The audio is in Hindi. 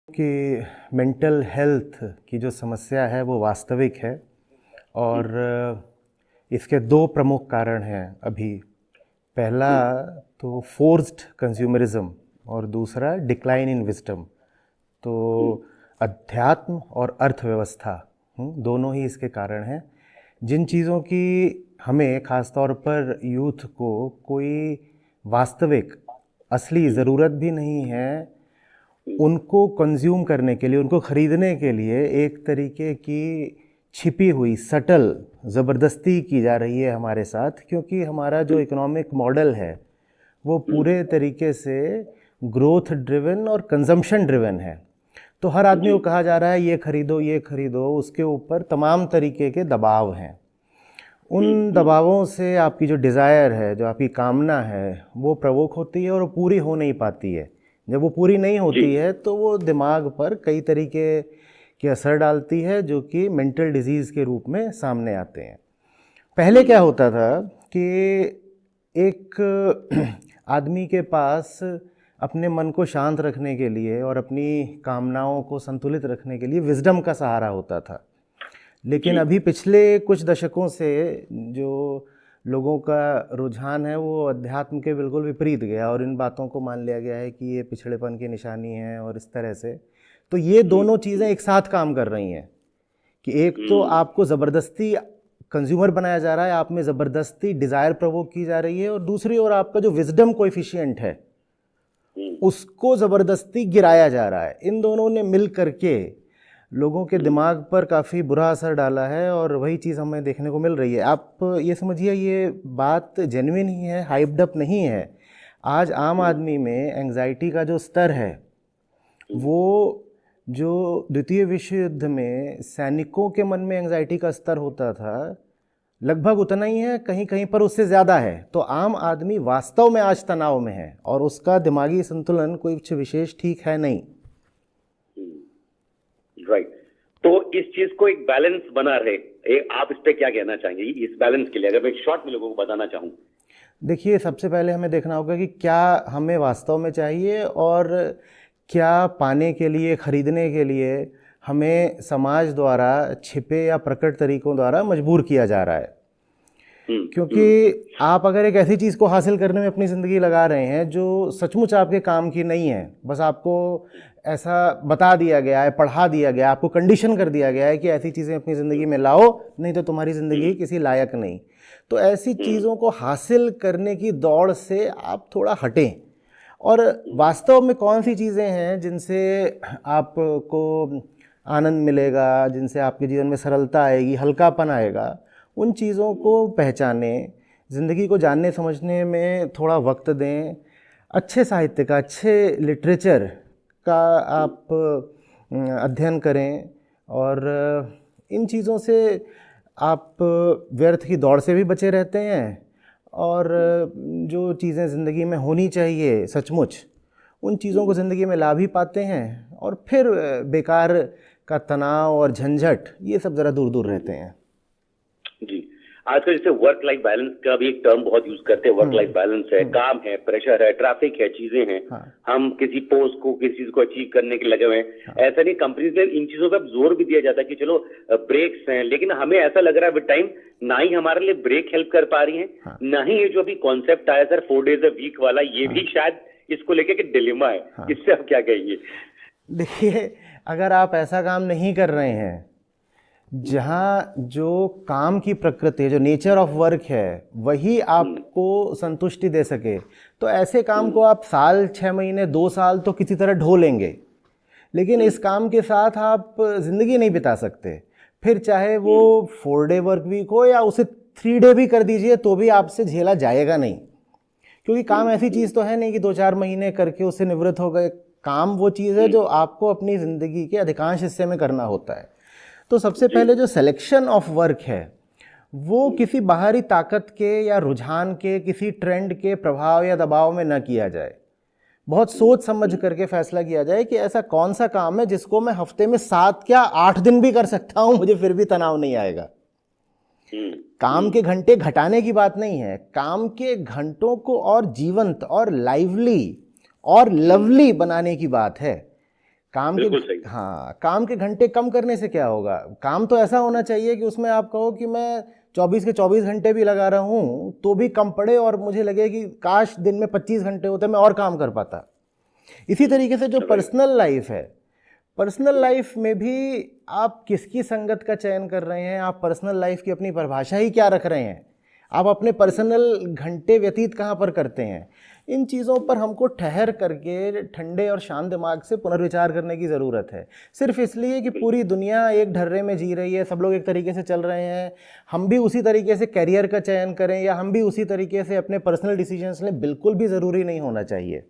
कि मेंटल हेल्थ की जो समस्या है वो वास्तविक है और इसके दो प्रमुख कारण हैं अभी। पहला तो फोर्स्ड कंज्यूमरिज्म और दूसरा डिक्लाइन इन विजडम। तो अध्यात्म और अर्थव्यवस्था दोनों ही इसके कारण हैं। जिन चीज़ों की हमें ख़ास तौर पर यूथ को कोई वास्तविक असली ज़रूरत भी नहीं है, उनको कंज्यूम करने के लिए, उनको ख़रीदने के लिए एक तरीके की छिपी हुई सटल ज़बरदस्ती की जा रही है हमारे साथ, क्योंकि हमारा जो इकोनॉमिक मॉडल है वो पूरे तरीके से ग्रोथ ड्रिवन और कंजम्पशन ड्रिवन है। तो हर आदमी को कहा जा रहा है ये खरीदो ये खरीदो, उसके ऊपर तमाम तरीके के दबाव हैं। उन दबावों से आपकी जो डिज़ायर है, जो आपकी कामना है, वो प्रवोक होती है और वो पूरी हो नहीं पाती है। जब वो पूरी नहीं होती है तो वो दिमाग पर कई तरीके के असर डालती है, जो कि मेंटल डिजीज़ के रूप में सामने आते हैं। पहले क्या होता था कि एक आदमी के पास अपने मन को शांत रखने के लिए और अपनी कामनाओं को संतुलित रखने के लिए विजडम का सहारा होता था। लेकिन अभी पिछले कुछ दशकों से जो लोगों का रुझान है वो अध्यात्म के बिल्कुल विपरीत गया और इन बातों को मान लिया गया है कि ये पिछड़ेपन की निशानी है और इस तरह से। तो ये दोनों चीज़ें एक साथ काम कर रही हैं कि एक तो आपको ज़बरदस्ती कंज्यूमर बनाया जा रहा है, आप में ज़बरदस्ती डिज़ायर प्रवोक की जा रही है, और दूसरी ओर आपका जो विजडम कोएफिशिएंट है उसको ज़बरदस्ती गिराया जा रहा है। इन दोनों ने मिल करके लोगों के दिमाग पर काफ़ी बुरा असर डाला है और वही चीज़ हमें देखने को मिल रही है। आप ये समझिए ये बात जेन्युइन ही है, हाइप्ड अप नहीं है। आज आम आदमी में एंग्जाइटी का जो स्तर है वो जो द्वितीय विश्व युद्ध में सैनिकों के मन में एंग्जाइटी का स्तर होता था लगभग उतना ही है, कहीं कहीं पर उससे ज़्यादा है। तो आम आदमी वास्तव में आज तनाव में है और उसका दिमागी संतुलन कोई विशेष ठीक है नहीं। राइट। तो इस चीज को एक बैलेंस बना रहे, आप इस पे क्या कहना चाहेंगे इस बैलेंस के लिए, अगर मैं एक शॉर्ट में लोगों को बताना चाहूँ? देखिए, सबसे पहले हमें देखना होगा कि क्या हमें वास्तव में चाहिए और क्या पाने के लिए, खरीदने के लिए हमें समाज द्वारा छिपे या प्रकट तरीकों द्वारा मजबूर किया जा रहा है। क्योंकि आप अगर एक ऐसी चीज़ को हासिल करने में अपनी ज़िंदगी लगा रहे हैं जो सचमुच आपके काम की नहीं है, बस आपको ऐसा बता दिया गया है, पढ़ा दिया गया, आपको कंडीशन कर दिया गया है कि ऐसी चीज़ें अपनी ज़िंदगी में लाओ, नहीं तो तुम्हारी ज़िंदगी किसी लायक नहीं। तो ऐसी चीज़ों को हासिल करने की दौड़ से आप थोड़ा हटें और वास्तव में कौन सी चीज़ें हैं जिनसे आपको आनंद मिलेगा, जिनसे आपके जीवन में सरलता आएगी, हल्कापन आएगा, उन चीज़ों को पहचानें। ज़िंदगी को जानने समझने में थोड़ा वक्त दें। अच्छे साहित्य का, अच्छे लिटरेचर का आप अध्ययन करें और इन चीज़ों से आप व्यर्थ की दौड़ से भी बचे रहते हैं और जो चीज़ें ज़िंदगी में होनी चाहिए सचमुच, उन चीज़ों को ज़िंदगी में ला भी पाते हैं और फिर बेकार का तनाव और झंझट ये सब ज़रा दूर दूर रहते हैं। जी, आजकल जैसे वर्क लाइफ बैलेंस का भी एक टर्म बहुत यूज करते हैं। वर्क लाइफ बैलेंस है, काम है, प्रेशर है, ट्रैफिक है, चीजें हैं। हम किसी पोस्ट को, किसी चीज को अचीव करने के लगे हुए हैं। ऐसा नहीं, कंपनीज में इन चीजों पर जोर भी दिया जाता है कि चलो ब्रेक्स हैं, लेकिन हमें ऐसा लग रहा है विद टाइम ना ही हमारे लिए ब्रेक हेल्प कर पा रही है, ना ही ये जो अभी कॉन्सेप्ट आया सर 4 days a week वाला, ये भी शायद इसको लेकर के डिलेमा है। इससे आप क्या कहेंगे? देखिए, अगर आप ऐसा काम नहीं कर रहे हैं जहाँ जो काम की प्रकृति है, जो नेचर ऑफ वर्क है, वही आपको संतुष्टि दे सके, तो ऐसे काम को आप साल, 6 महीने, 2 साल तो किसी तरह ढो लेंगे। लेकिन इस काम के साथ आप ज़िंदगी नहीं बिता सकते। फिर चाहे वो 4 day वर्क वीक हो या उसे 3 day भी कर दीजिए तो भी आपसे झेला जाएगा नहीं। क्योंकि काम ऐसी चीज़ तो है नहीं कि 2-4 महीने करके उससे निवृत्त हो गए। काम वो चीज़ है जो आपको अपनी ज़िंदगी के अधिकांश हिस्से में करना होता है। तो सबसे पहले जो सिलेक्शन ऑफ वर्क है वो किसी बाहरी ताकत के या रुझान के, किसी ट्रेंड के प्रभाव या दबाव में न किया जाए। बहुत सोच समझ करके फैसला किया जाए कि ऐसा कौन सा काम है जिसको मैं हफ्ते में 7 या 8 दिन भी कर सकता हूं, मुझे फिर भी तनाव नहीं आएगा। काम के घंटे घटाने की बात नहीं है, काम के घंटों को और जीवंत और लाइवली और लवली बनाने की बात है। काम बिल्कुल सही। के हाँ, काम के घंटे कम करने से क्या होगा? काम तो ऐसा होना चाहिए कि उसमें आप कहो कि मैं 24 के 24 घंटे भी लगा रहा हूँ तो भी कम पड़े और मुझे लगे कि काश दिन में 25 घंटे होते मैं और काम कर पाता। इसी तरीके से जो पर्सनल लाइफ है, पर्सनल लाइफ में भी आप किसकी संगत का चयन कर रहे हैं, आप पर्सनल लाइफ की अपनी परिभाषा ही क्या रख रहे हैं, आप अपने पर्सनल घंटे व्यतीत कहाँ पर करते हैं, इन चीज़ों पर हमको ठहर करके ठंडे और शांत दिमाग से पुनर्विचार करने की ज़रूरत है। सिर्फ इसलिए कि पूरी दुनिया एक ढर्रे में जी रही है, सब लोग एक तरीके से चल रहे हैं, हम भी उसी तरीके से करियर का चयन करें या हम भी उसी तरीके से अपने पर्सनल डिसीजंस लें, बिल्कुल भी ज़रूरी नहीं होना चाहिए।